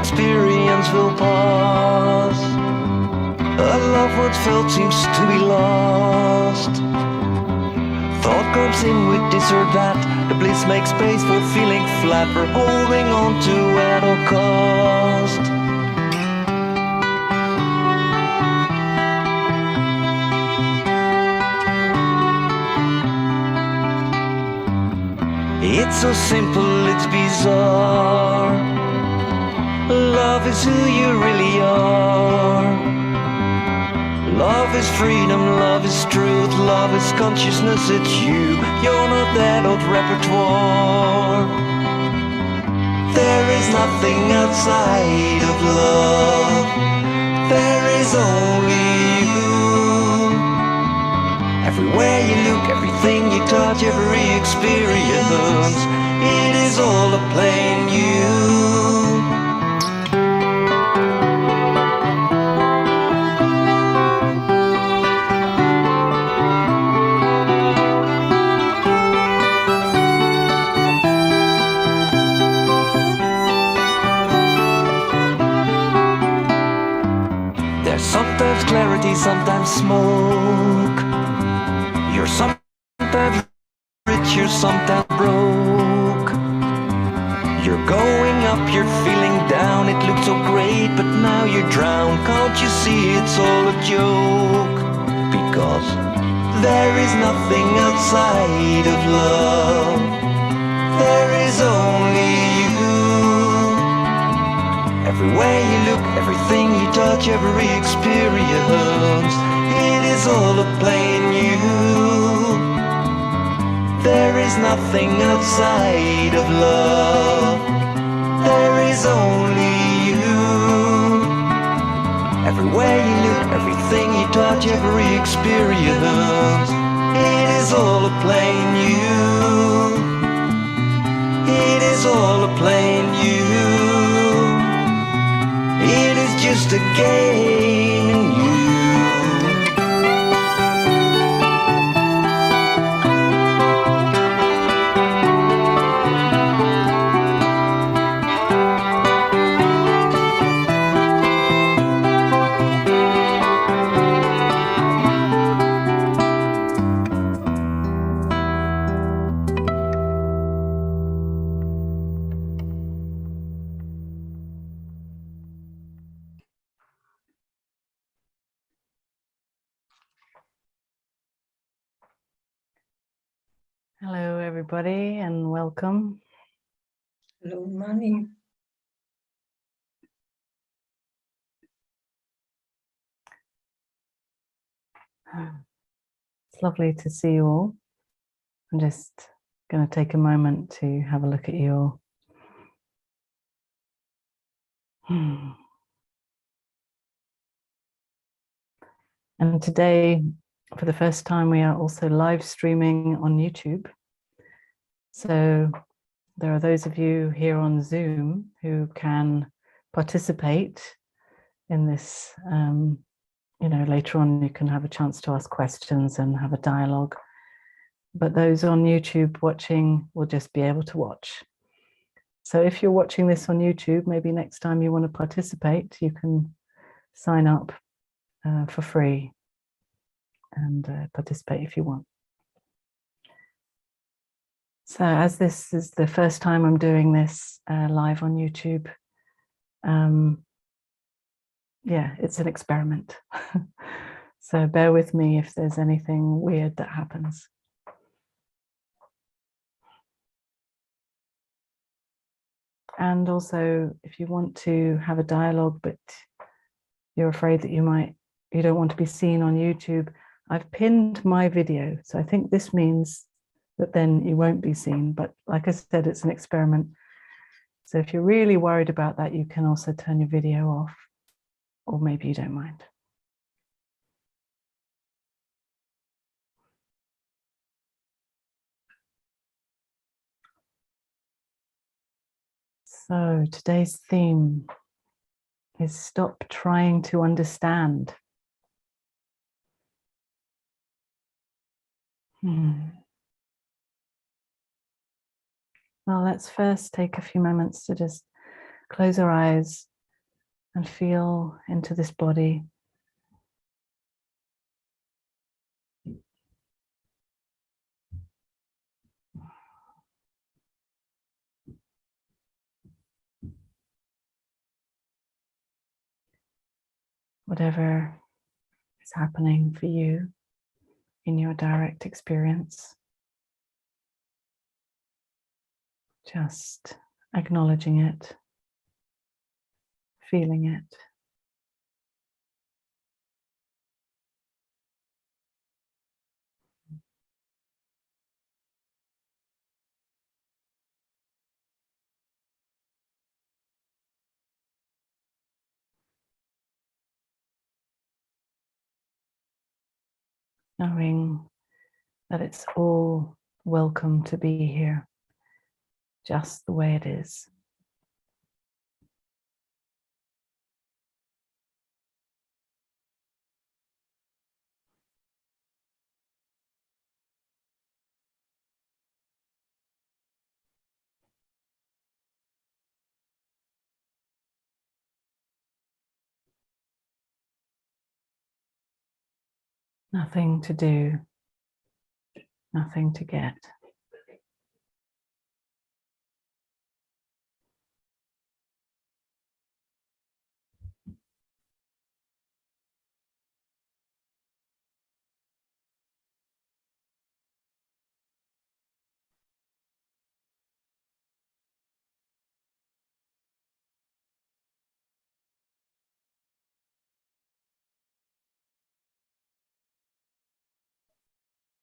experience will pass. A love once felt seems to be lost. Thought comes in with this or that. The bliss makes space for feeling flat. We're holding on to at all cost. It's so simple, it's bizarre. Love is who you really are. Love is freedom, love is truth, love is consciousness, it's you. You're not that old repertoire. There is nothing outside of love. There is only you. Everywhere you look, everything you touch, every experience, it is all a plain you. There's sometimes clarity, sometimes smoke. You're sometimes rich, you're sometimes broke. You're going up, you're feeling down. It looks so great, but now you're drowned. Can't you see it's all a joke? Because there is nothing outside of love. There is only you. Everywhere you look, everything you touch, every experience, it is all a plain you. There is nothing outside of love. There is only you. Everywhere you look, everything you touch, every experience, it is all a plain you. It is all a plain you. It is just a game in you. Hello, everybody, and welcome. Hello, Mani. It's lovely to see you all. I'm just going to take a moment to have a look at you all. And today, for the first time, we are also live streaming on YouTube. So there are those of you here on Zoom who can participate in this. Later on you can have a chance to ask questions and have a dialogue. But those on YouTube watching will just be able to watch. So if you're watching this on YouTube, maybe next time you want to participate, you can sign up for free and participate if you want. So as this is the first time I'm doing this live on YouTube, it's an experiment. So bear with me if there's anything weird that happens. And also, if you want to have a dialogue, but you're afraid that you don't want to be seen on YouTube, I've pinned my video. So I think this means that then you won't be seen. But like I said, it's an experiment. So if you're really worried about that, you can also turn your video off, or maybe you don't mind. So today's theme is stop trying to understand. Well, let's first take a few moments to just close our eyes and feel into this body. Whatever is happening for you in your direct experience, just acknowledging it, feeling it. Knowing that it's all welcome to be here, just the way it is. Nothing to do, nothing to get.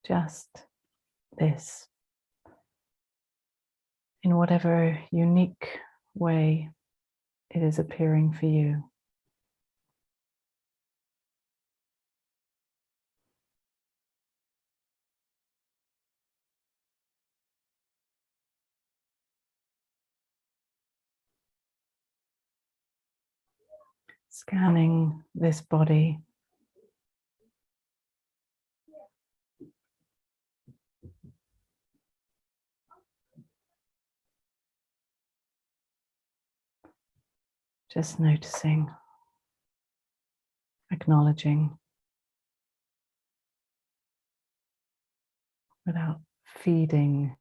Just this, in whatever unique way it is appearing for you. Scanning this body, just noticing, acknowledging, without feeding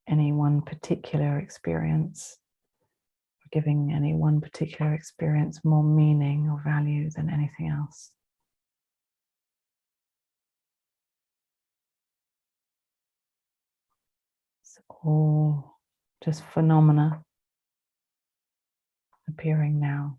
any one particular experience, or giving any one particular experience more meaning or value than anything else. It's all just phenomena appearing now.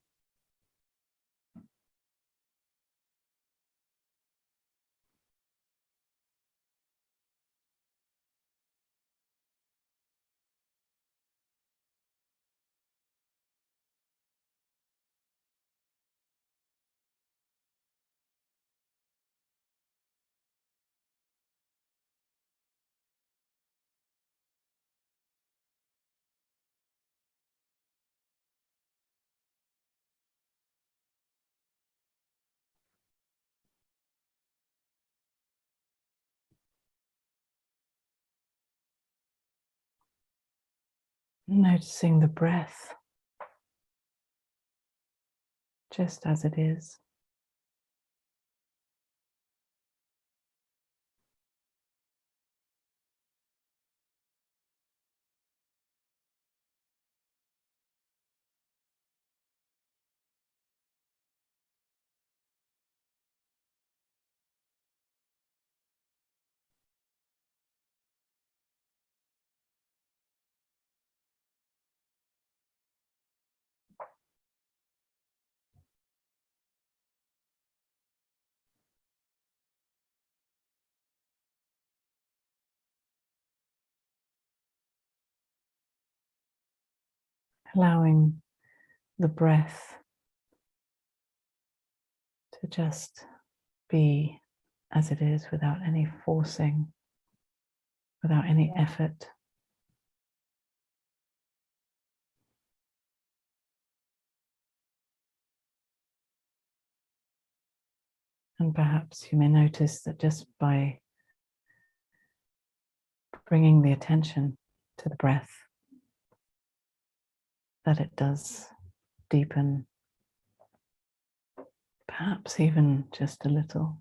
Noticing the breath just as it is. Allowing the breath to just be as it is without any forcing, without any effort. And perhaps you may notice that just by bringing the attention to the breath, that it does deepen perhaps even just a little.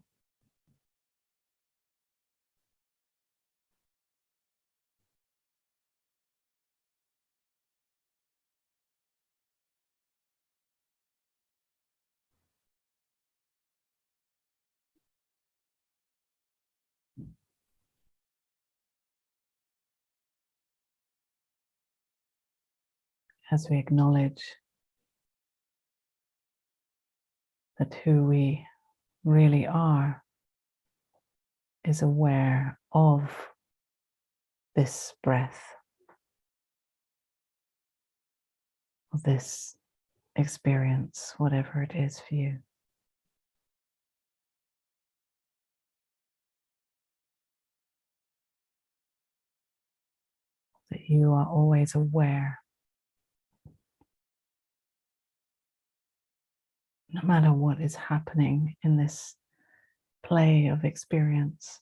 As we acknowledge that who we really are is aware of this breath, of this experience, whatever it is for you. That you are always aware, no matter what is happening in this play of experience,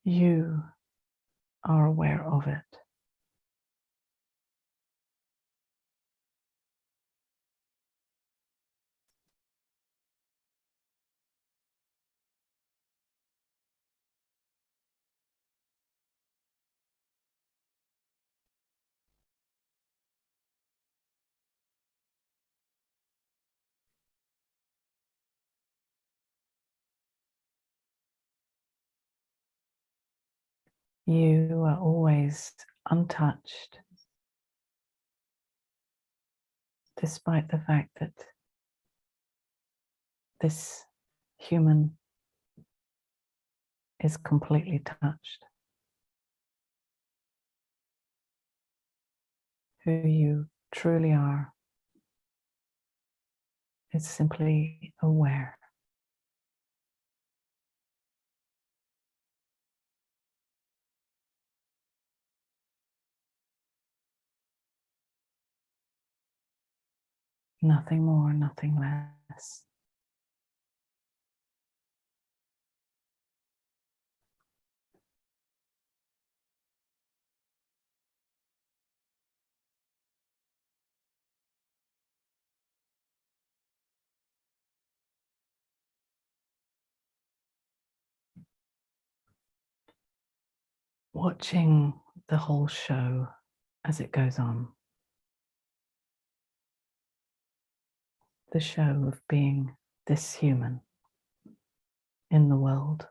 you are aware of it. You are always untouched, despite the fact that this human is completely touched. Who you truly are is simply aware. Nothing more, nothing less. Watching the whole show as it goes on. The show of being this human in the world.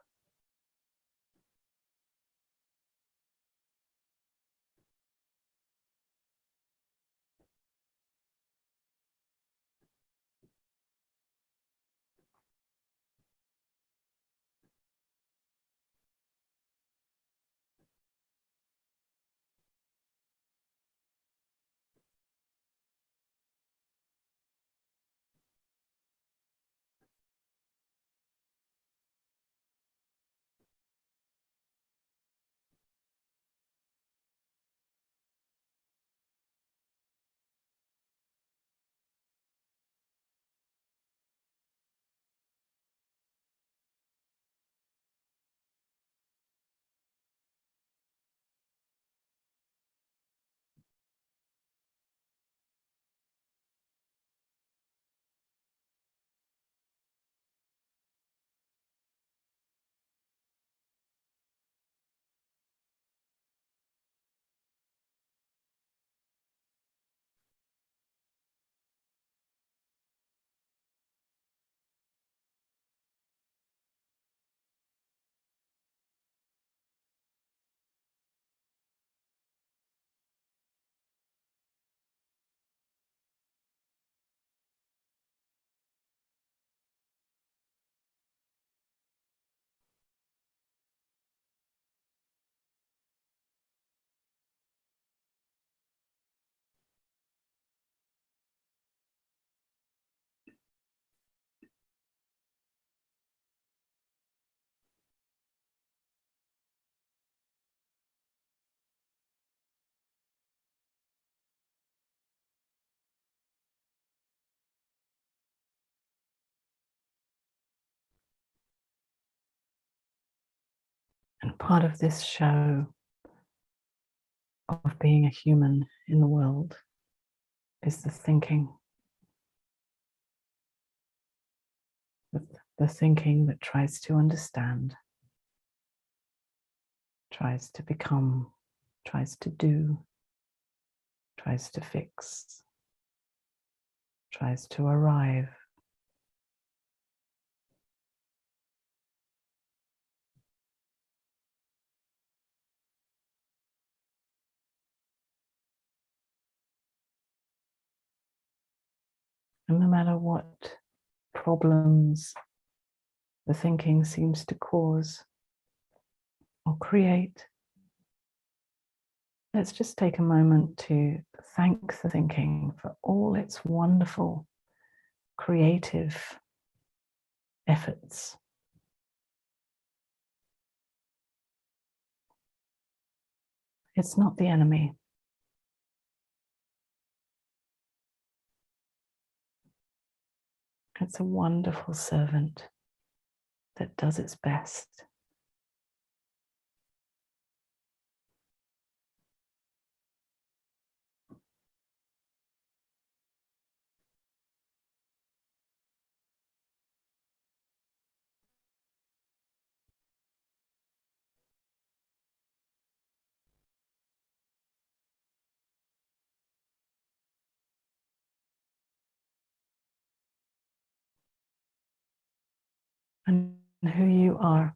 And part of this show of being a human in the world is the thinking. the thinking that tries to understand, tries to become, tries to do, tries to fix, tries to arrive. And no matter what problems the thinking seems to cause or create, let's just take a moment to thank the thinking for all its wonderful, creative efforts. It's not the enemy. It's a wonderful servant that does its best. And who you are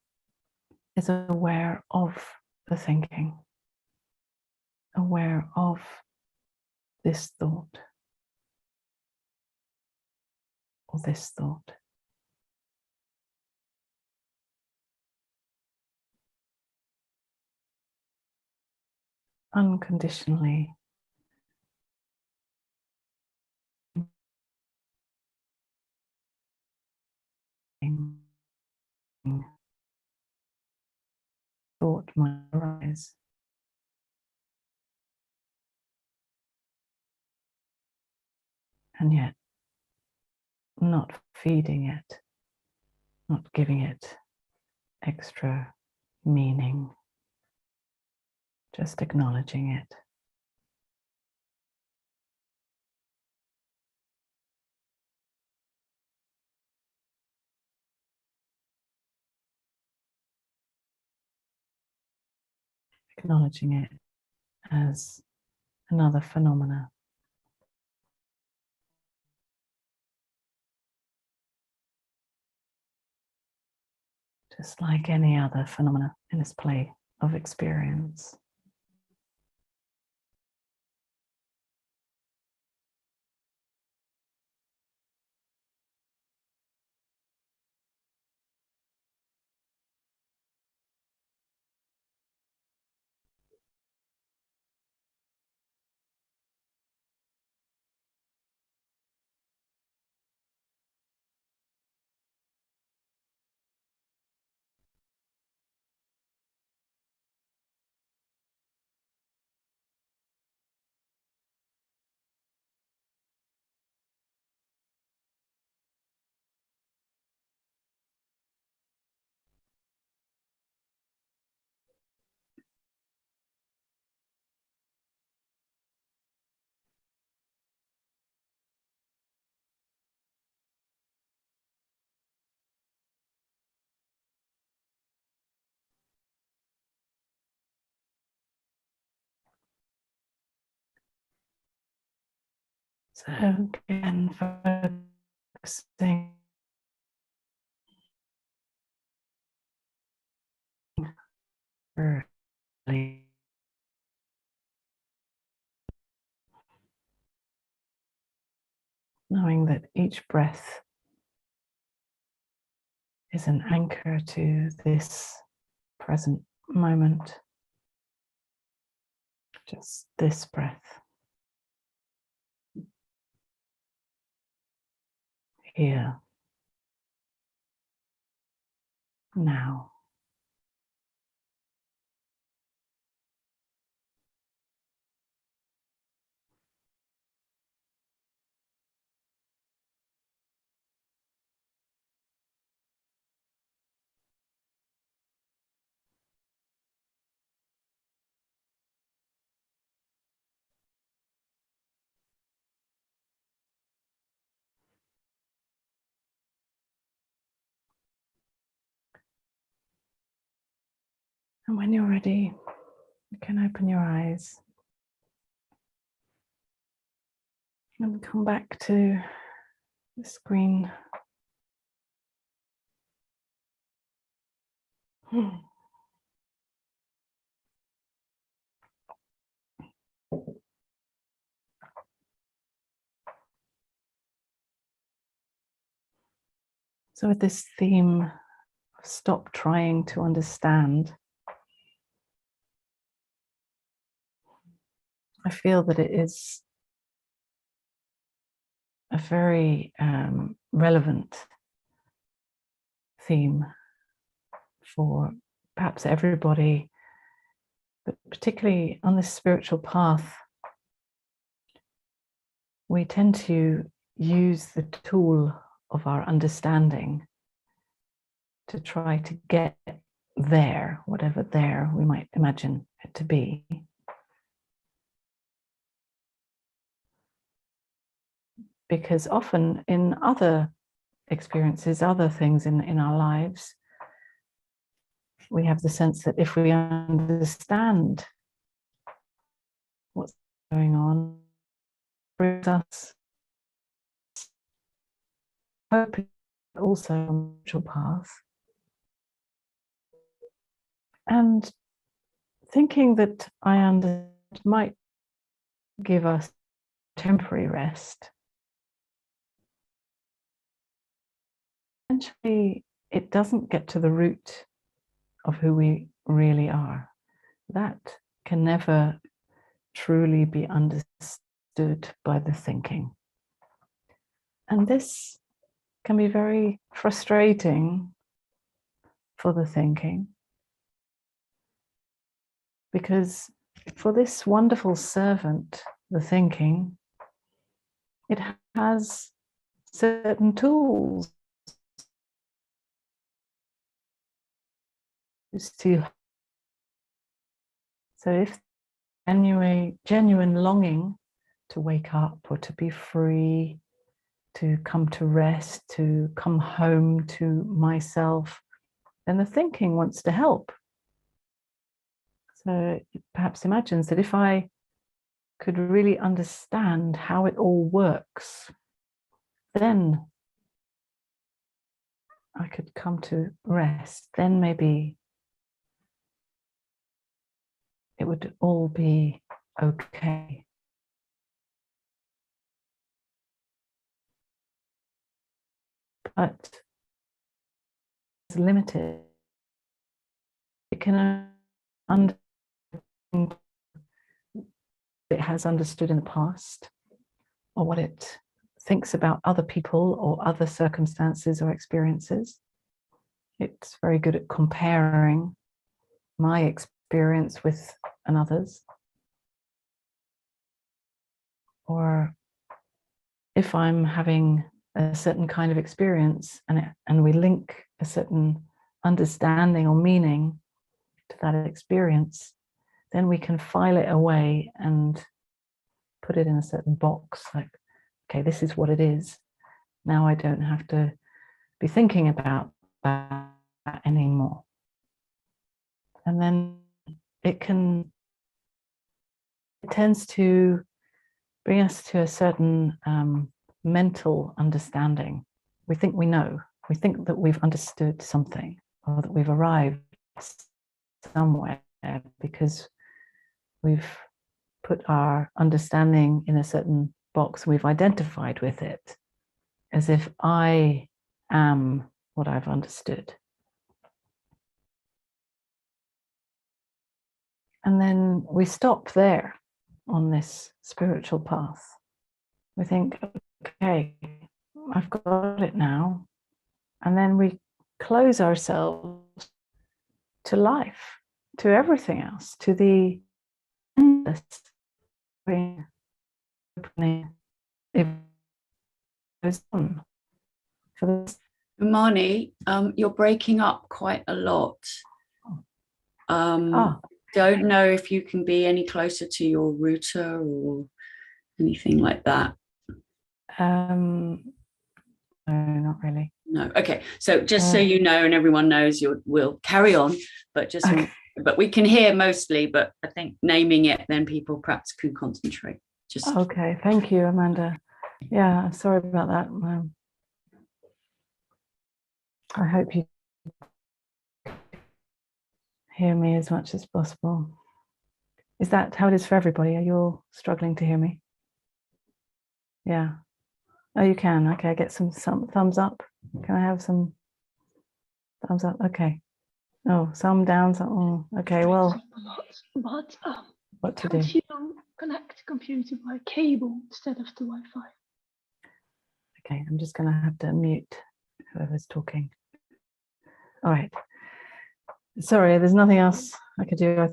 is aware of the thinking, aware of this thought or this thought. Unconditionally thought might arise. And yet not feeding it, not giving it extra meaning, just acknowledging it. Acknowledging it as another phenomena. Just like any other phenomena in this play of experience. So again, focusing early, knowing that each breath is an anchor to this present moment, just this breath, here, now. And when you're ready, you can open your eyes and come back to the screen. So with this theme of stop trying to understand, I feel that it is a very relevant theme for perhaps everybody, but particularly on this spiritual path, we tend to use the tool of our understanding to try to get there, whatever there we might imagine it to be. Because often in other experiences, other things in our lives, we have the sense that if we understand what's going on, it brings us hope also on the spiritual path. And thinking that I understand might give us temporary rest. Eventually, it doesn't get to the root of who we really are. That can never truly be understood by the thinking. And this can be very frustrating for the thinking, because for this wonderful servant, the thinking, it has certain tools to. So if genuine longing to wake up or to be free, to come to rest, to come home to myself, then the thinking wants to help. So it perhaps imagines that if I could really understand how it all works, then I could come to rest. Then maybe it would all be okay. But it's limited. It can understand it has understood in the past, or what it thinks about other people or other circumstances or experiences. It's very good at comparing my experience with another's. Or if I'm having a certain kind of experience and we link a certain understanding or meaning to that experience, then we can file it away and put it in a certain box, like, okay, this is what it is. Now I don't have to be thinking about that anymore. And then it tends to bring us to a certain mental understanding. We think we know. We think that we've understood something, or that we've arrived somewhere because we've put our understanding in a certain box. We've identified with it as if I am what I've understood. And then we stop there on this spiritual path. We think, okay, I've got it now. And then we close ourselves to life, to everything else, to the endless opening. It goes on. Umani, you're breaking up quite a lot. Don't know if you can be any closer to your router or anything like that. No, not really. No. Okay. So just so you know, and everyone knows, we'll carry on, but just Okay. but we can hear mostly, but I think naming it, then people perhaps can concentrate. Just Okay, thank you, Amanda. Yeah, sorry about that. I hope you hear me as much as possible. Is that how it is for everybody? Are you all struggling to hear me? Yeah. Oh, you can. Okay, get some thumbs up. Can I have some thumbs up? Okay. Oh, some down. Oh, okay. Well, but what to do? can't you connect the computer by cable instead of the Wi-Fi? Okay, I'm just going to have to mute whoever's talking. All right. Sorry, there's nothing else I could do. I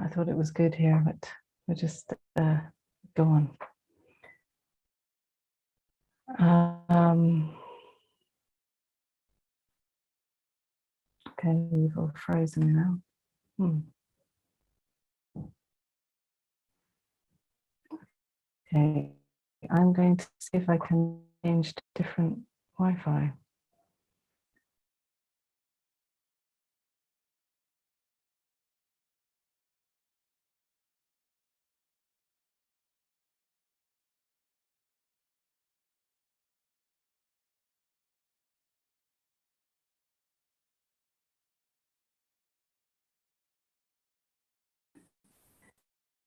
thought it was good here, but we'll just go on. Okay, you've all frozen now. Okay, I'm going to see if I can change to different Wi-Fi.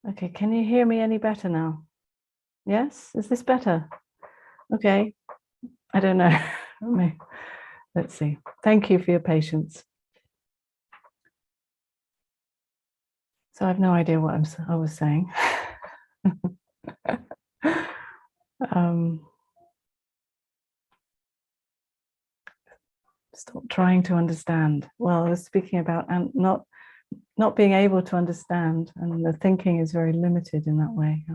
Okay, can you hear me any better now? Yes, is this better? Okay, I don't know. Let's see. Thank you for your patience. So I have no idea what I was saying. Stop trying to understand. Well, I was speaking about and not being able to understand, and the thinking is very limited in that way.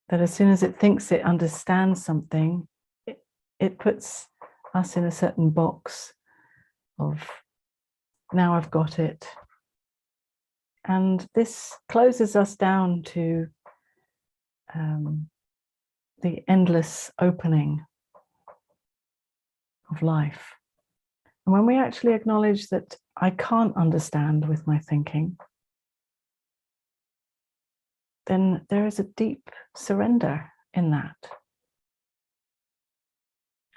That as soon as it thinks it understands something, it puts us in a certain box of, now I've got it. And this closes us down to the endless opening of life. And when we actually acknowledge that I can't understand with my thinking, then there is a deep surrender in that.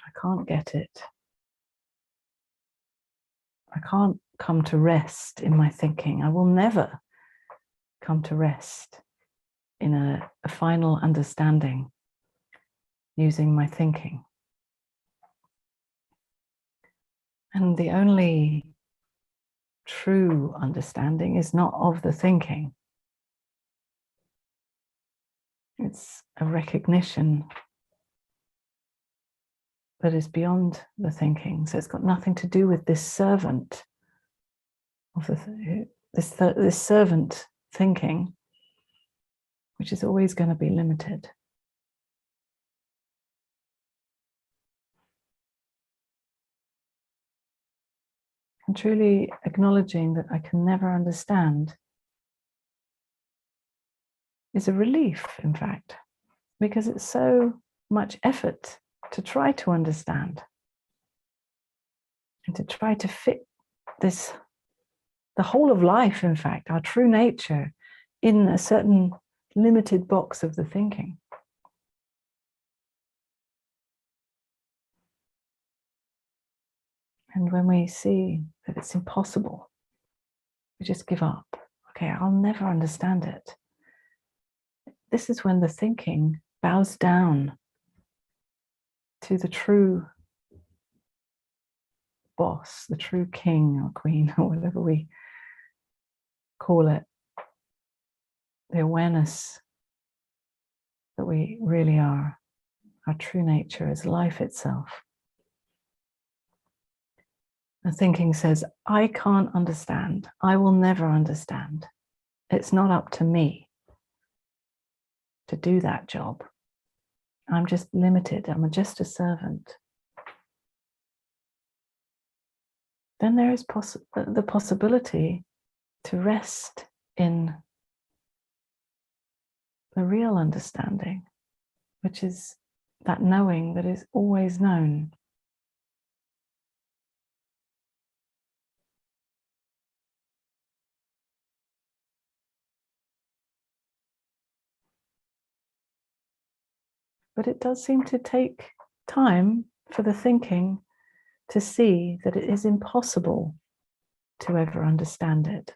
I can't get it. I can't come to rest in my thinking. I will never come to rest in a final understanding using my thinking. And the only true understanding is not of the thinking. It's a recognition that is beyond the thinking. So it's got nothing to do with this servant of this servant thinking, which is always going to be limited. And truly acknowledging that I can never understand is a relief, in fact, because it's so much effort to try to understand and to try to fit this, the whole of life, in fact, our true nature, in a certain limited box of the thinking. And when we see that it's impossible, we just give up. Okay, I'll never understand it. This is when the thinking bows down to the true boss, the true king or queen, or whatever we call it, the awareness that we really are, our true nature is life itself. The thinking says, I can't understand. I will never understand. It's not up to me to do that job. I'm just limited. I'm just a servant. Then there is the possibility to rest in the real understanding, which is that knowing that is always known. But it does seem to take time for the thinking to see that it is impossible to ever understand it.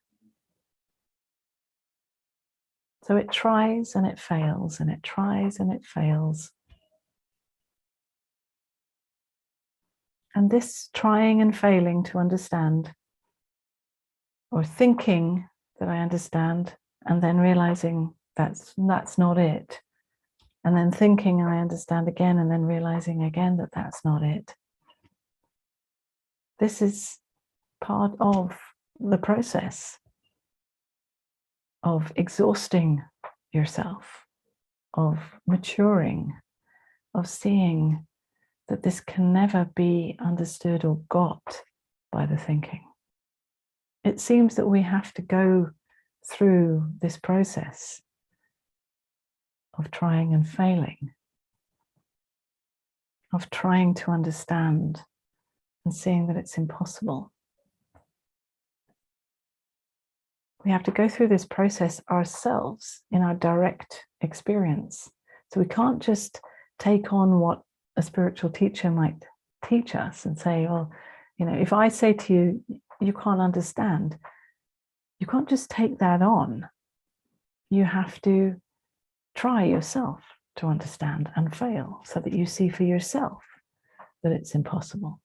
So it tries and it fails, and it tries and it fails. And this trying and failing to understand, or thinking that I understand, and then realizing that's not it, and then thinking I understand again, and then realizing again that that's not it. This is part of the process of exhausting yourself, of maturing, of seeing that this can never be understood or got by the thinking. It seems that we have to go through this process of trying and failing, of trying to understand and seeing that it's impossible. We have to go through this process ourselves in our direct experience. So we can't just take on what a spiritual teacher might teach us and say, well, if I say to you, you can't understand, you can't just take that on. You have to try yourself to understand and fail so that you see for yourself that it's impossible.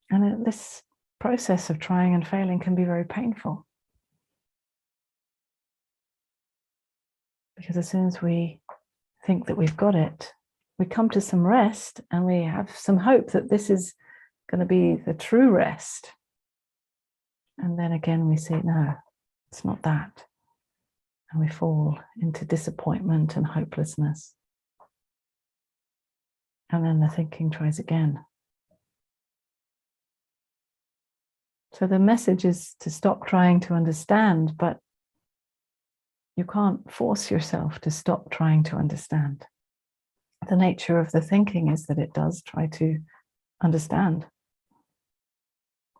And this process of trying and failing can be very painful. Because as soon as we think that we've got it, we come to some rest and we have some hope that this is going to be the true rest. And then again we see, no, it's not that. And we fall into disappointment and hopelessness. And then the thinking tries again. So the message is to stop trying to understand, but you can't force yourself to stop trying to understand. The nature of the thinking is that it does try to understand.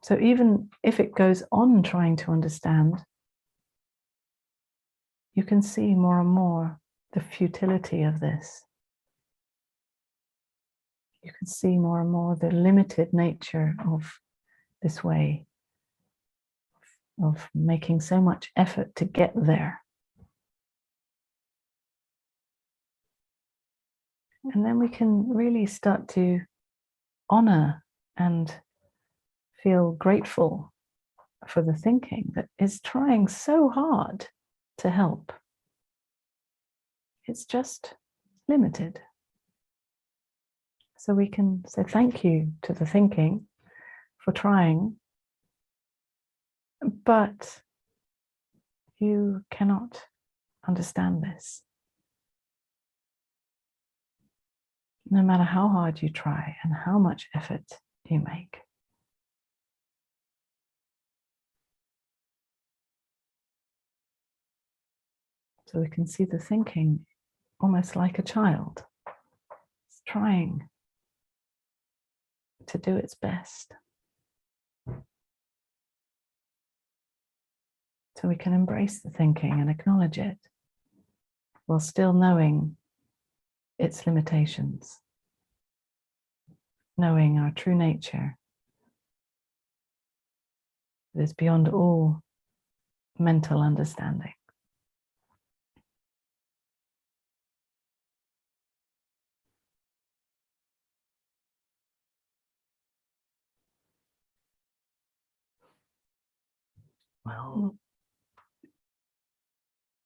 So even if it goes on trying to understand, you can see more and more the futility of this. You can see more and more the limited nature of this way of making so much effort to get there. And then we can really start to honor and feel grateful for the thinking that is trying so hard to help. It's just limited. So we can say thank you to the thinking for trying, but you cannot understand this. No matter how hard you try and how much effort you make. So we can see the thinking almost like a child. It's trying to do its best. So we can embrace the thinking and acknowledge it while still knowing its limitations, knowing our true nature that is beyond all mental understanding. Well,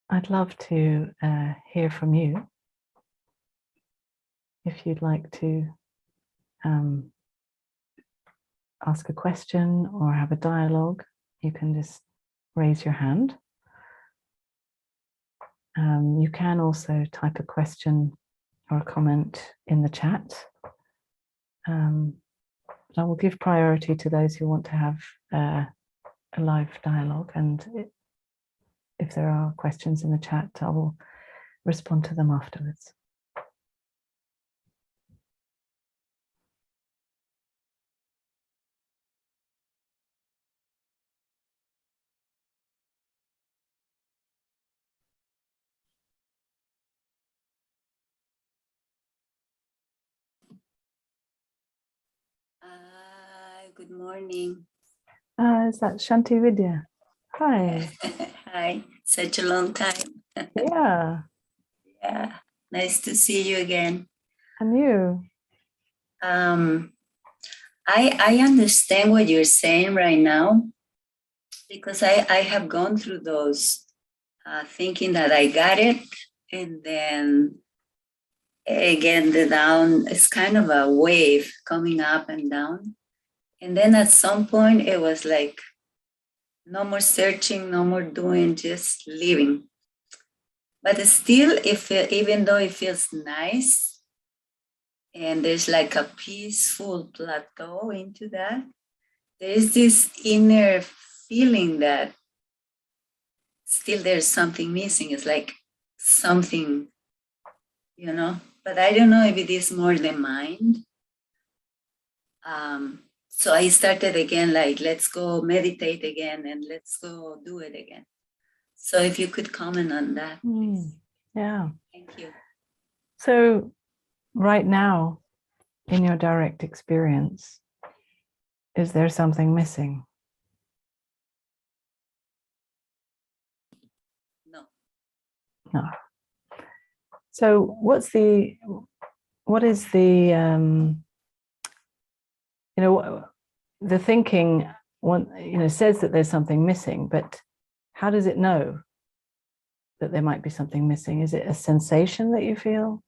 I'd love to hear from you. If you'd like to ask a question or have a dialogue, you can just raise your hand. You can also type a question or a comment in the chat. But I will give priority to those who want to have a live dialogue, and if there are questions in the chat, I will respond to them afterwards. Good morning. Is that Shanti Vidya? Hi. Hi, such a long time. Yeah. Yeah, nice to see you again. And you? I understand what you're saying right now because I have gone through those thinking that I got it, and then again the down is kind of a wave coming up and down, and then at some point it was like no more searching, no more doing, just living. But still, even though it feels nice and there's like a peaceful plateau into that, there is this inner feeling that still there's something missing. It's like something, but I don't know if it is more the mind. So I started again, like, let's go meditate again and let's go do it again. So if you could comment on that, please. Yeah. Thank you. So right now, in your direct experience, is there something missing? No. No. So what is the the thinking says that there's something missing, but how does it know that there might be something missing? Is it a sensation that you feel?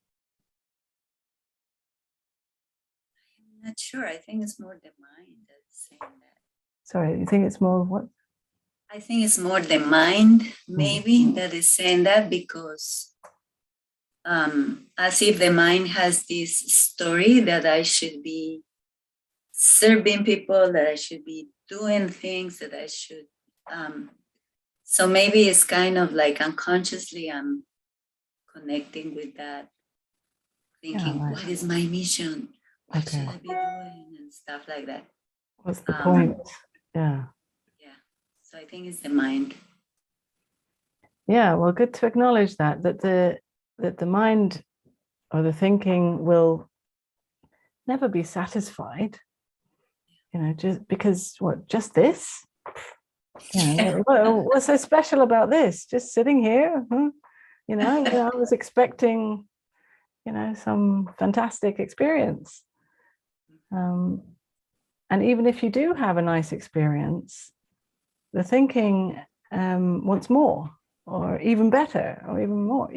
I'm not sure. I think it's more the mind that's saying that. Sorry, you think it's more what? I think it's more the mind, maybe, that is saying that because as if the mind has this story that I should be serving people, that I should be doing things, that I should. So maybe it's kind of like unconsciously I'm connecting with that, thinking, right. What is my mission? What Okay. should I be doing? And stuff like that. What's the point? Yeah. Yeah. So I think it's the mind. Yeah, well, good to acknowledge that the mind or the thinking will never be satisfied, just because just this, what's so special about this? Just sitting here, I was expecting, some fantastic experience. And even if you do have a nice experience, the thinking wants more, or even better, or even more,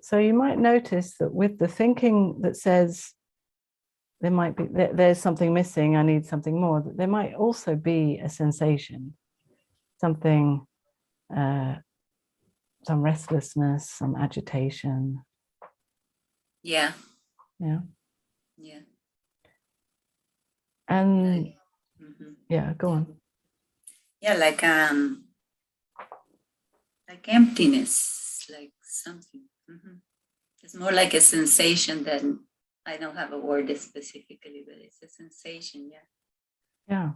So you might notice that with the thinking that says there's something missing, I need something more, that there might also be a sensation, something, some restlessness, some agitation. Yeah. Yeah. Yeah. And yeah, go on. Yeah, like emptiness, like something. It's more like a sensation than, I don't have a word specifically, but it's a sensation. Yeah.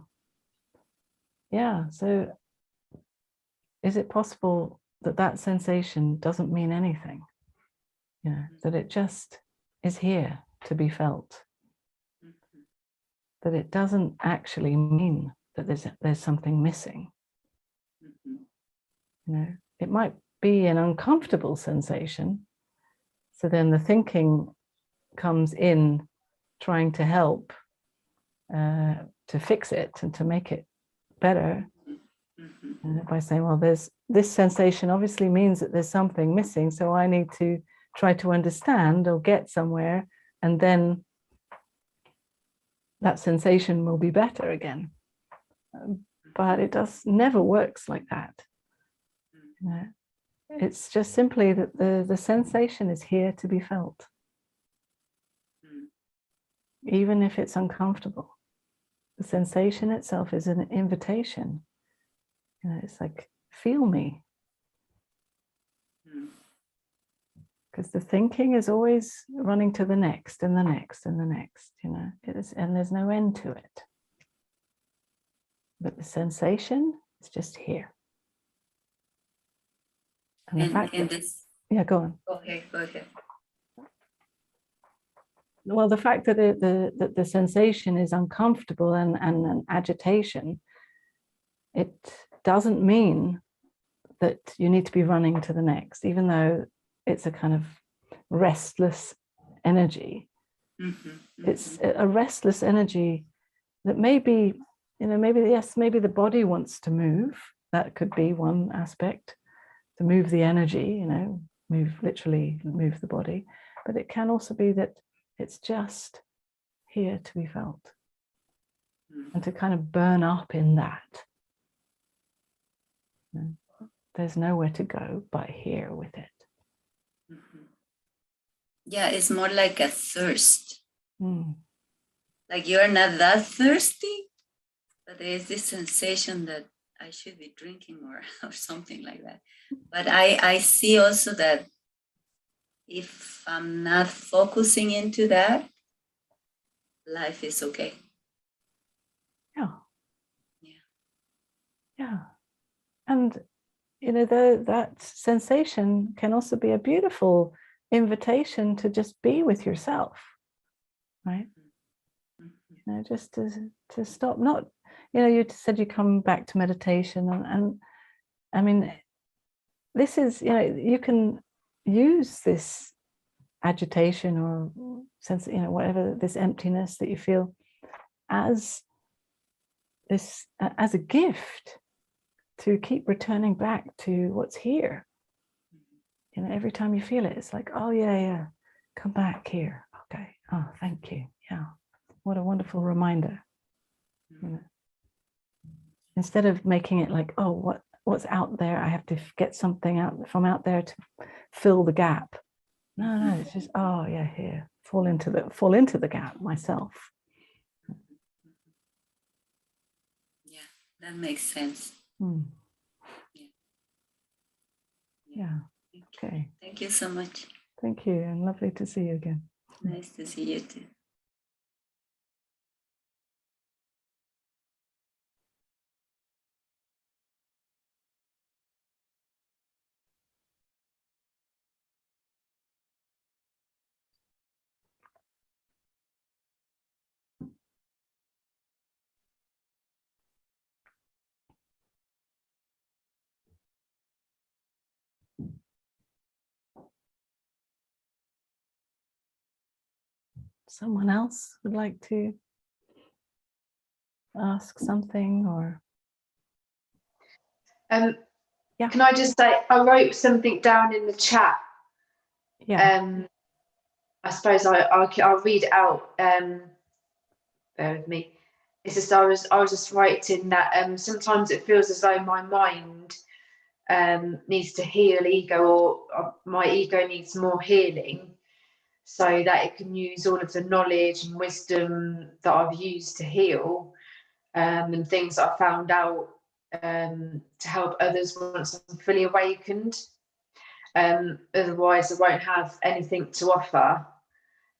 Yeah. So is it possible that that sensation doesn't mean anything? That it just is here to be felt, that it doesn't actually mean that there's something missing. It might be an uncomfortable sensation. So then the thinking comes in trying to help, to fix it and to make it better. By saying, well, this sensation obviously means that there's something missing, so I need to try to understand or get somewhere, and then that sensation will be better again. But it never works like that. It's just simply that the sensation is here to be felt, even if it's uncomfortable. The sensation itself is an invitation. It's like, feel me. Because the thinking is always running to the next and the next and the next, and there's no end to it. But the sensation is just here. And the fact that, this, yeah, go on. go ahead. well, the fact that the sensation is uncomfortable and an agitation, it doesn't mean that you need to be running to the next, even though it's a kind of restless energy. It's a restless energy that maybe, maybe the body wants to move. That could be one aspect, to move the energy, literally move the body. But it can also be that it's just here to be felt and to kind of burn up in that. There's nowhere to go but here with it. Yeah, it's more like a thirst. Like you're not that thirsty, but there's this sensation that I should be drinking more or something like that. But I see also that if I'm not focusing into that, life is okay. Yeah. And that sensation can also be a beautiful invitation to just be with yourself, right? Just to stop. Not, you said you come back to meditation, and I mean, this is, you can use this agitation or sense, whatever, this emptiness that you feel, as a gift to keep returning back to what's here. Every time you feel it, it's like, oh yeah, come back here. Okay. Oh, thank you. Yeah. What a wonderful reminder. Instead of making it like, oh, what's out there? I have to get something out there to fill the gap. No, it's just, oh yeah, here. Fall into the gap myself. Yeah, that makes sense. Yeah. Okay. Thank you so much. Thank you, and lovely to see you again. Nice to see you too. Someone else would like to ask something, or yeah. Can I just say, I wrote something down in the chat. Yeah. I suppose I'll read it out. Bear with me. It's just I was just writing that sometimes it feels as though my mind needs to heal ego, or my ego needs more healing, so that it can use all of the knowledge and wisdom that I've used to heal, and things that I found out to help others once I'm fully awakened. Otherwise I won't have anything to offer.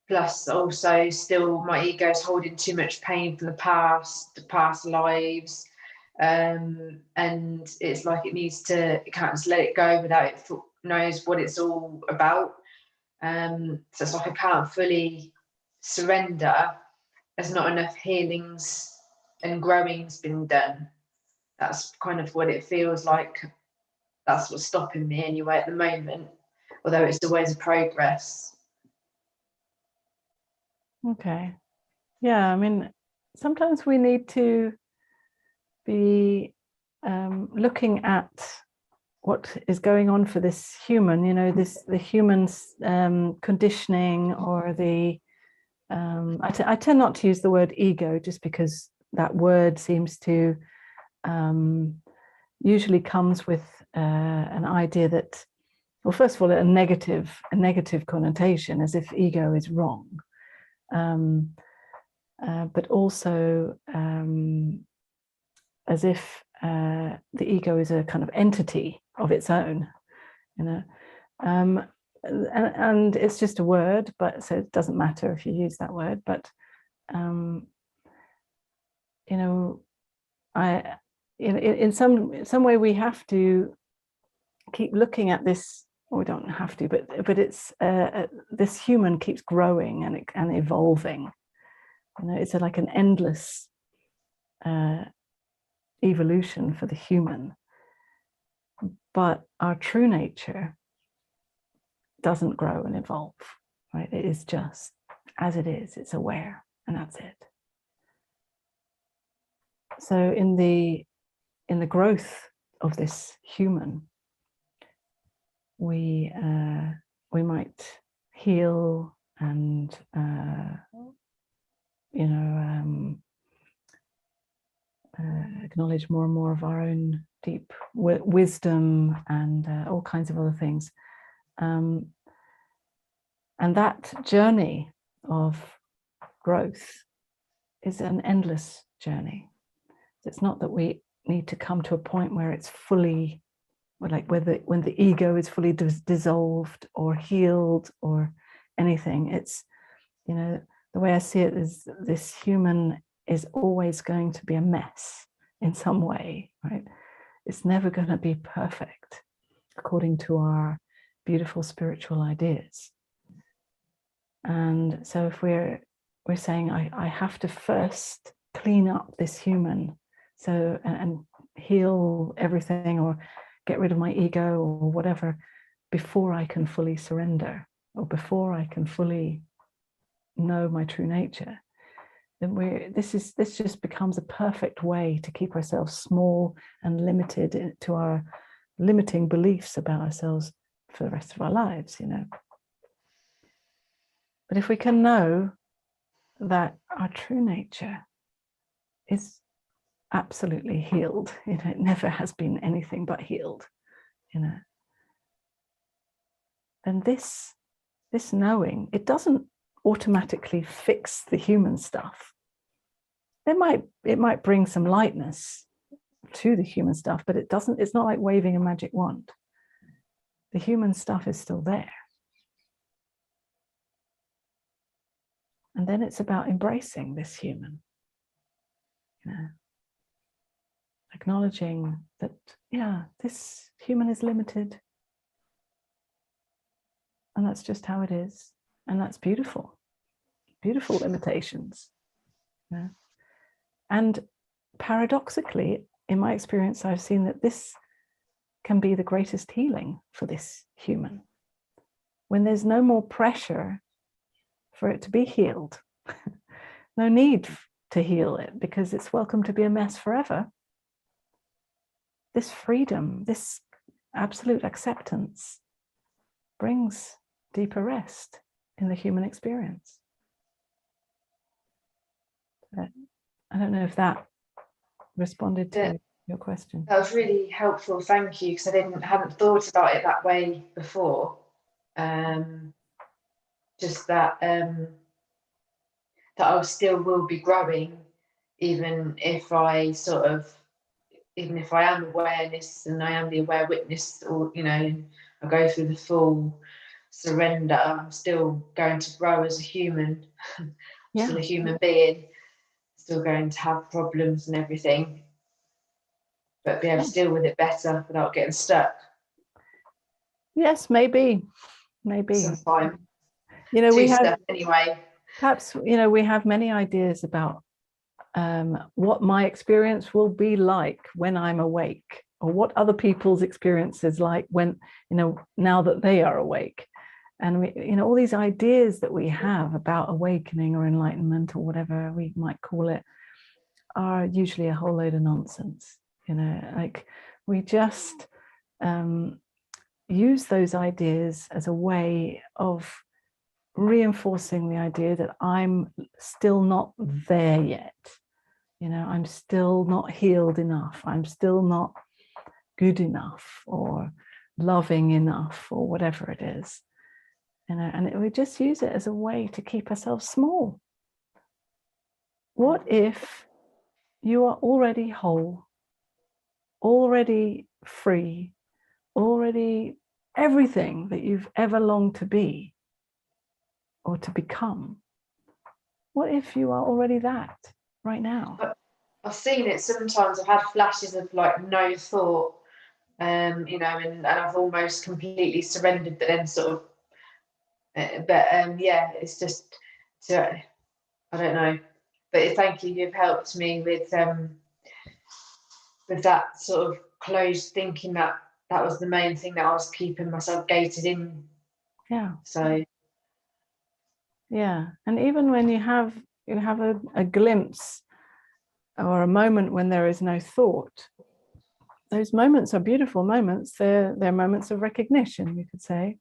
Plus also still my ego is holding too much pain from the past lives, and it's like it can't just let it go without it knows what it's all about. So it's like I can't fully surrender. There's not enough healings and growing's been done. That's kind of what it feels like. That's what's stopping me anyway at the moment, although it's always a progress. Okay. Yeah, I mean, sometimes we need to be looking at what is going on for this human, the human's conditioning, or the I tend not to use the word ego, just because that word seems to usually comes with an idea that, well, first of all, a negative connotation, as if ego is wrong, but also as if the ego is a kind of entity of its own, and it's just a word, but so it doesn't matter if you use that word, but in some way we have to keep looking at this or we don't have to, but it's this human keeps growing and evolving. You know, it's like an endless evolution for the human. But our true nature doesn't grow and evolve, right? It is just as it is. It's aware, and that's it. So in the growth of this human, we might heal and acknowledge more and more of our own deep wisdom and all kinds of other things. And that journey of growth is an endless journey. It's not that we need to come to a point where it's fully, like when the ego is fully dissolved or healed or anything. It's, you know, the way I see it is this human is always going to be a mess in some way, right? It's never going to be perfect according to our beautiful spiritual ideas. And so if we're saying I have to first clean up this human, so and heal everything or get rid of my ego or whatever before I can fully surrender or before I can fully know my true nature, then this just becomes a perfect way to keep ourselves small and limited to our limiting beliefs about ourselves for the rest of our lives, you know. But if we can know that our true nature is absolutely healed, you know, it never has been anything but healed, you know, then this knowing, it doesn't automatically fix the human stuff. It might bring some lightness to the human stuff, but it's not like waving a magic wand. The human stuff is still there. And then it's about embracing this human, you know, acknowledging that, yeah, this human is limited. And that's just how it is. And that's beautiful, beautiful limitations. You know? And paradoxically, in my experience, I've seen that this can be the greatest healing for this human. When there's no more pressure for it to be healed, no need to heal it because it's welcome to be a mess forever. This freedom, this absolute acceptance brings deeper rest in the human experience. I don't know if that responded to your question. That was really helpful, thank you, because I hadn't thought about it that way before. Just that that I still will be growing, even if I am awareness and I am the aware witness, or you know, I go through the full surrender, I'm still going to grow as a human, still a human being, still going to have problems and everything, but be able to deal with it better without getting stuck. Yes, maybe. Sometime. You know, we have anyway. Perhaps, you know, we have many ideas about what my experience will be like when I'm awake, or what other people's experience is like when, you know, now that they are awake. And we, you know, all these ideas that we have about awakening or enlightenment or whatever we might call it are usually a whole load of nonsense. You know, like we just use those ideas as a way of reinforcing the idea that I'm still not there yet. You know, I'm still not healed enough. I'm still not good enough or loving enough or whatever it is. You know, and we just use it as a way to keep ourselves small. What if you are already whole, already free, already everything that you've ever longed to be or to become? What if you are already that right now? I've seen it sometimes. I've had flashes of like no thought, you know, and I've almost completely surrendered, but then sort of, yeah, it's just, I don't know, but thank you, you've helped me with that sort of closed thinking, that was the main thing that I was keeping myself gated in. Yeah. So Yeah. And even when you have a glimpse or a moment when there is no thought, those moments are beautiful moments. They're moments of recognition, you could say.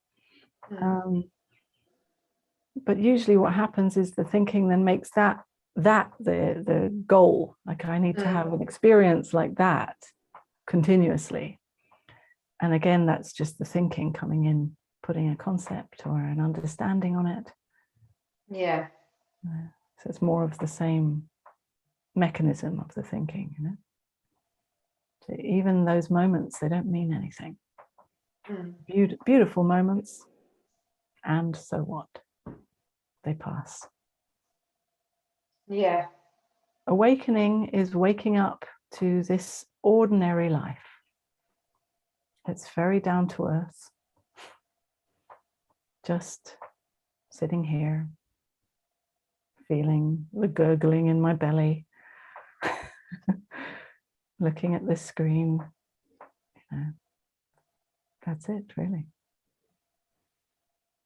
But usually what happens is the thinking then makes that the goal. Like, I need to have an experience like that continuously. And again, that's just the thinking coming in, putting a concept or an understanding on it. yeah. So it's more of the same mechanism of the thinking, you know. So even those moments, they don't mean anything. Beautiful moments, and so what? They pass. Yeah. Awakening is waking up to this ordinary life. It's very down to earth. Just sitting here, feeling the gurgling in my belly, looking at this screen. You know, that's it, really.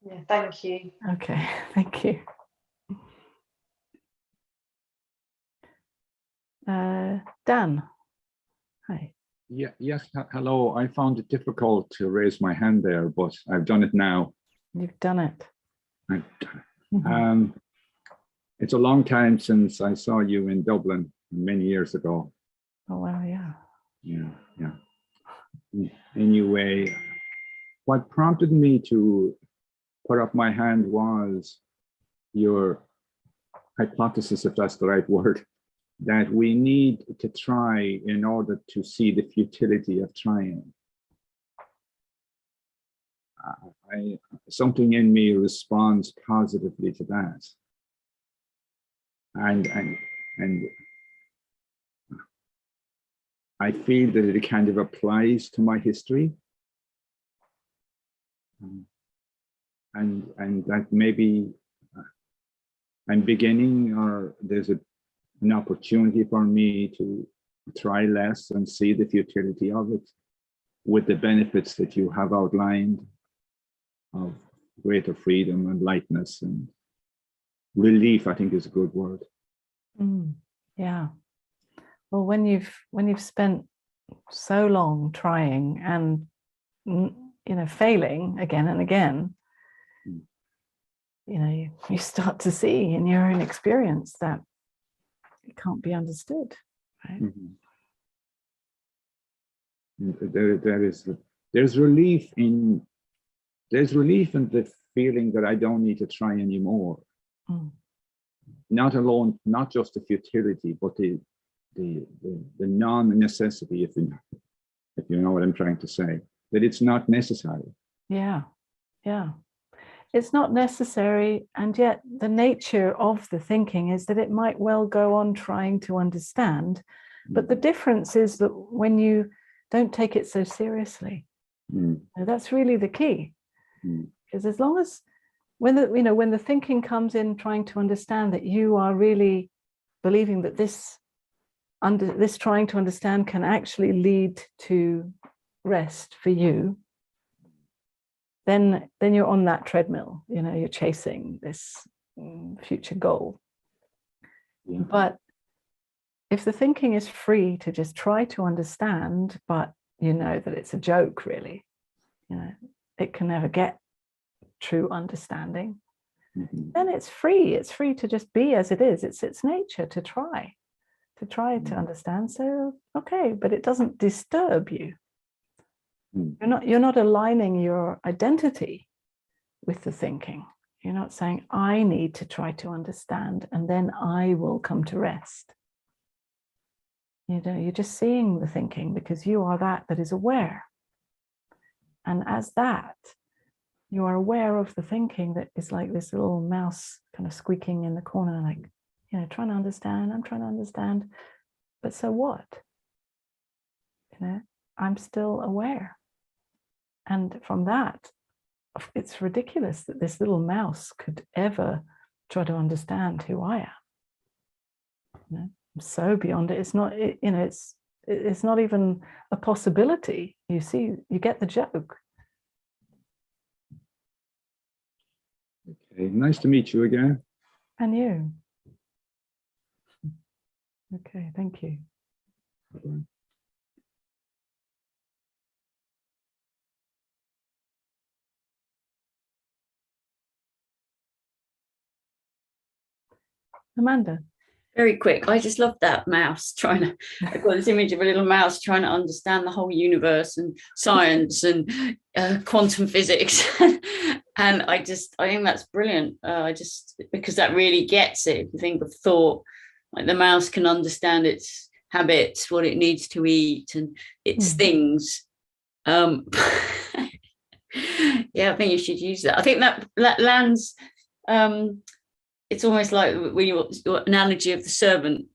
Yeah, thank you. Okay, thank you. Dan, hi. Yeah, yes, hello. I found it difficult to raise my hand there, but I've done it now. You've done it. It's a long time since I saw you in Dublin many years ago. Oh, well, yeah. Yeah. Anyway, what prompted me to put up my hand was your hypothesis, if that's the right word, that we need to try in order to see the futility of trying. Something in me responds positively to that. And I feel that it kind of applies to my history. And that maybe I'm beginning, or there's an opportunity for me to try less and see the futility of it, with the benefits that you have outlined of greater freedom and lightness and relief, I think is a good word. Yeah. Well, when you've spent so long trying and, you know, failing again and again, you know, you start to see in your own experience that it can't be understood, right? There's relief in the feeling that I don't need to try anymore. Not just the futility, but the non-necessity, if you know what I'm trying to say, that it's not necessary. Yeah. It's not necessary, and yet the nature of the thinking is that it might well go on trying to understand, but the difference is that when you don't take it so seriously, that's really the key. Because as long as when the thinking comes in trying to understand, that you are really believing that this trying to understand can actually lead to rest for you, then you're on that treadmill, you know, you're chasing this future goal. But if the thinking is free to just try to understand, but you know that it's a joke, really, you know, it can never get true understanding, then it's free to just be as it is. It's its nature to try to understand. So okay, but it doesn't disturb you. You're not aligning your identity with the thinking. You're not saying, I need to try to understand and then I will come to rest. You know, you're just seeing the thinking because you are that is aware. And as that, you are aware of the thinking that is like this little mouse kind of squeaking in the corner, like, you know, trying to understand, I'm trying to understand, but so what? You know, I'm still aware. And from that, it's ridiculous that this little mouse could ever try to understand who I am. You know, I'm so beyond it. It's not, you know, it's not even a possibility. You see, you get the joke. Okay, nice to meet you again. And you. Okay, thank you. Bye-bye. Amanda. Very quick. I just love that mouse trying to, I've got this image of a little mouse trying to understand the whole universe and science and quantum physics. And I think that's brilliant. Because that really gets it. If you think of thought, like the mouse can understand its habits, what it needs to eat and its things. Yeah, I think you should use that. I think that lands, it's almost like when your analogy of the servant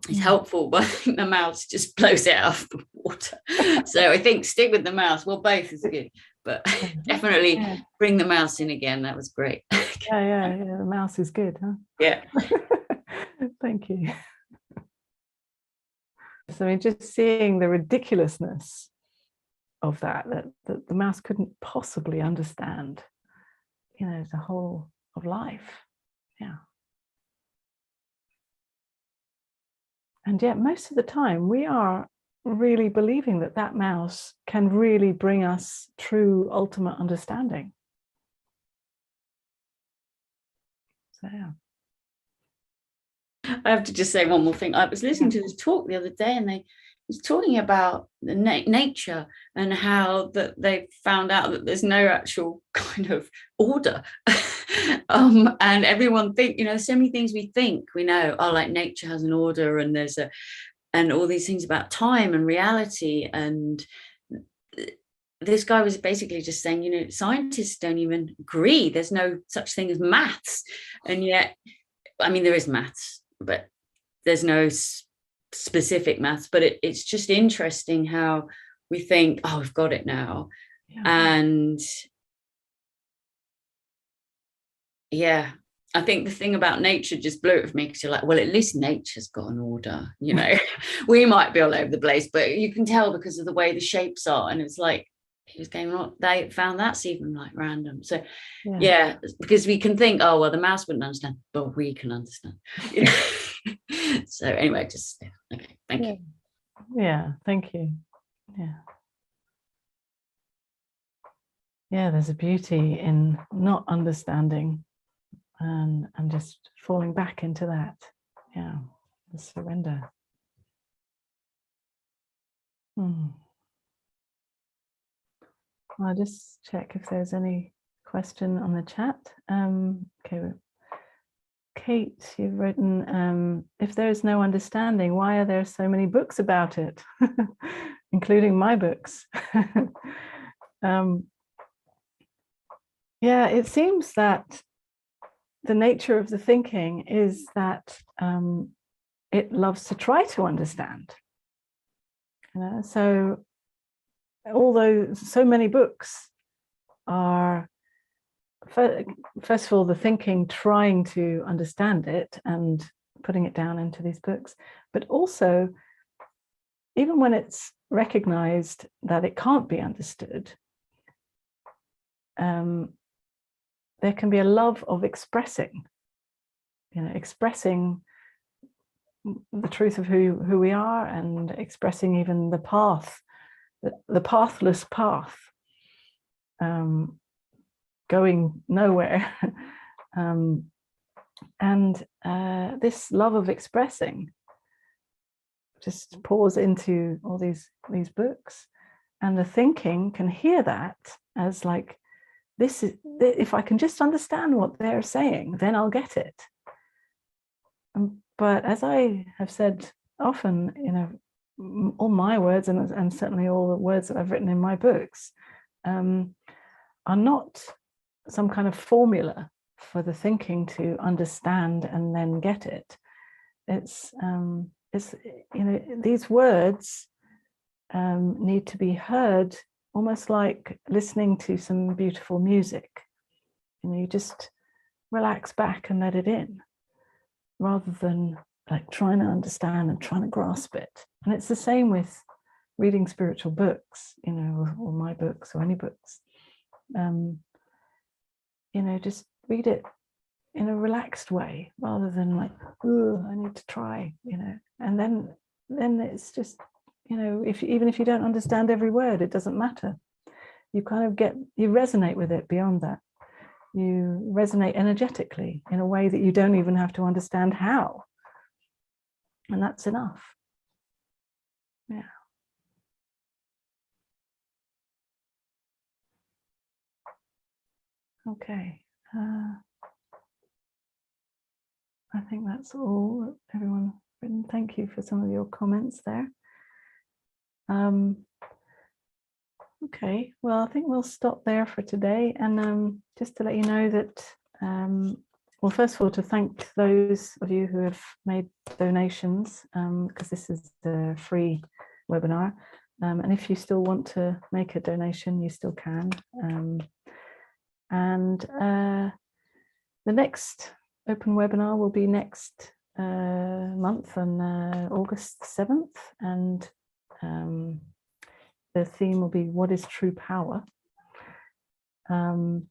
is helpful, but I think the mouse just blows it out of the water. So I think stick with the mouse. Well, both is good, but definitely bring the mouse in again. That was great. Yeah. The mouse is good, huh? Yeah. Thank you. So I mean, just seeing the ridiculousness of that the mouse couldn't possibly understand, you know, the whole of life. Yeah. And yet most of the time we are really believing that mouse can really bring us true ultimate understanding. So yeah. I have to just say one more thing. I was listening to this talk the other day, and they was talking about the nature and how that they found out that there's no actual kind of order. And everyone think, you know, so many things we think we know, oh, like nature has an order, and there's and all these things about time and reality. And this guy was basically just saying, you know, scientists don't even agree. There's no such thing as maths. And yet, I mean, there is maths, but there's no specific maths. But it's just interesting how we think, oh, we've got it now. Yeah. And yeah, I think the thing about nature just blew it with me, because you're like, well, at least nature's got an order, you know. We might be all over the place, but you can tell because of the way the shapes are. And it's like, he was going on, they found that's even like random. So yeah, because we can think, oh, well, the mouse wouldn't understand, but we can understand, you know. So anyway, just okay, thank you. Yeah, thank you. Yeah, there's a beauty in not understanding and just falling back into that. Yeah, the surrender. I'll just check if there's any question on the chat. Okay, Kate, you've written, if there is no understanding, why are there so many books about it, including my books? Yeah, it seems that the nature of the thinking is that it loves to try to understand. You know, so although so many books are, first of all, the thinking trying to understand it and putting it down into these books, but also even when it's recognized that it can't be understood, there can be a love of expressing, you know, expressing the truth of who we are, and expressing even the path, the pathless path, going nowhere. And this love of expressing just pours into all these books, and the thinking can hear that as like, this is, if I can just understand what they're saying, then I'll get it. But as I have said often, you know, all my words and certainly all the words that I've written in my books are not some kind of formula for the thinking to understand and then get it. It's you know, these words need to be heard, almost like listening to some beautiful music. You just relax back and let it in, rather than like trying to understand and trying to grasp it. And it's the same with reading spiritual books, or my books or any books. Just read it in a relaxed way, rather than like, oh, I need to try, and then it's just, even if you don't understand every word, it doesn't matter. You kind of you resonate with it beyond that. You resonate energetically in a way that you don't even have to understand how. And that's enough. Yeah. Okay. I think that's all, everyone written. Thank you for some of your comments there. Okay, well, I think we'll stop there for today. And just to let you know that, well, first of all, to thank those of you who have made donations, because this is a free webinar. And if you still want to make a donation, you still can. The next open webinar will be next month on August 7th. And the theme will be what is true power. Yeah,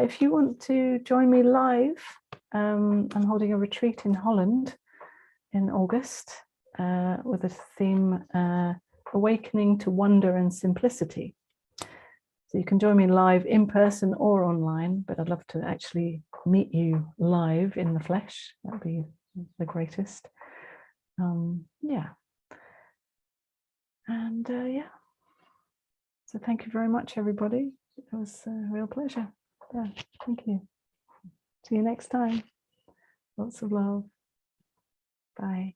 if you want to join me live, I'm holding a retreat in Holland in August with a theme, awakening to wonder and simplicity. So you can join me live in person or online, but I'd love to actually meet you live in the flesh. That'd be the greatest. Yeah. And yeah, so thank you very much, everybody. It was a real pleasure. Yeah, thank you. See you next time. Lots of love. Bye.